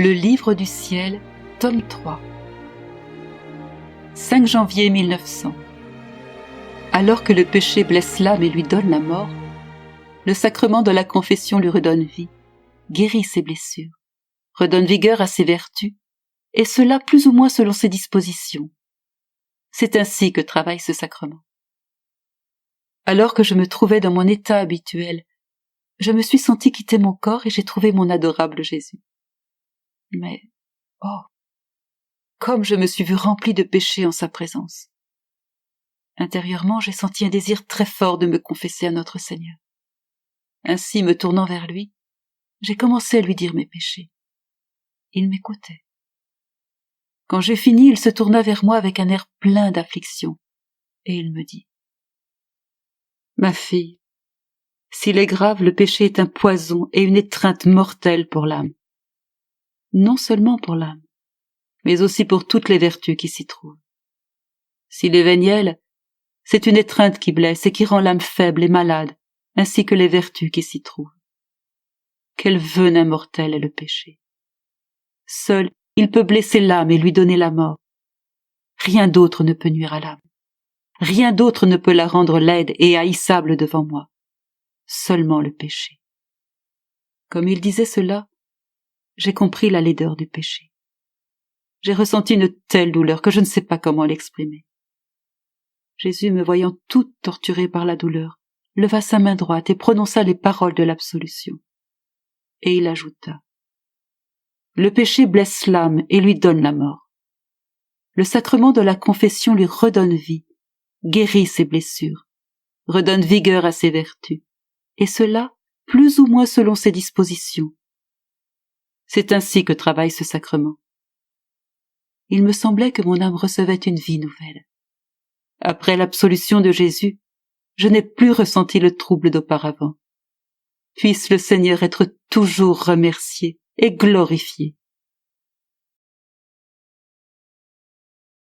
Le livre du ciel, tome 3. 5 janvier 1900. Alors que le péché blesse l'âme et lui donne la mort, le sacrement de la confession lui redonne vie, guérit ses blessures, redonne vigueur à ses vertus, et cela plus ou moins selon ses dispositions. C'est ainsi que travaille ce sacrement. Alors que je me trouvais dans mon état habituel, je me suis sentie quitter mon corps et j'ai trouvé mon adorable Jésus. Mais, oh, comme je me suis vue remplie de péché en sa présence. Intérieurement, j'ai senti un désir très fort de me confesser à notre Seigneur. Ainsi, me tournant vers lui, j'ai commencé à lui dire mes péchés. Il m'écoutait. Quand j'ai fini, il se tourna vers moi avec un air plein d'affliction, et il me dit : « Ma fille, s'il est grave, le péché est un poison et une étreinte mortelle pour l'âme. Non seulement pour l'âme, mais aussi pour toutes les vertus qui s'y trouvent. S'il est véniel, c'est une étreinte qui blesse et qui rend l'âme faible et malade, ainsi que les vertus qui s'y trouvent. Quel venin mortel est le péché. Seul, il peut blesser l'âme et lui donner la mort. Rien d'autre ne peut nuire à l'âme. Rien d'autre ne peut la rendre laide et haïssable devant moi. Seulement le péché. Comme il disait cela, j'ai compris la laideur du péché. J'ai ressenti une telle douleur que je ne sais pas comment l'exprimer. Jésus, me voyant toute torturée par la douleur, leva sa main droite et prononça les paroles de l'absolution. Et il ajouta : « Le péché blesse l'âme et lui donne la mort. Le sacrement de la confession lui redonne vie, guérit ses blessures, redonne vigueur à ses vertus, et cela plus ou moins selon ses dispositions. C'est ainsi que travaille ce sacrement. » Il me semblait que mon âme recevait une vie nouvelle. Après l'absolution de Jésus, je n'ai plus ressenti le trouble d'auparavant. Puisse le Seigneur être toujours remercié et glorifié.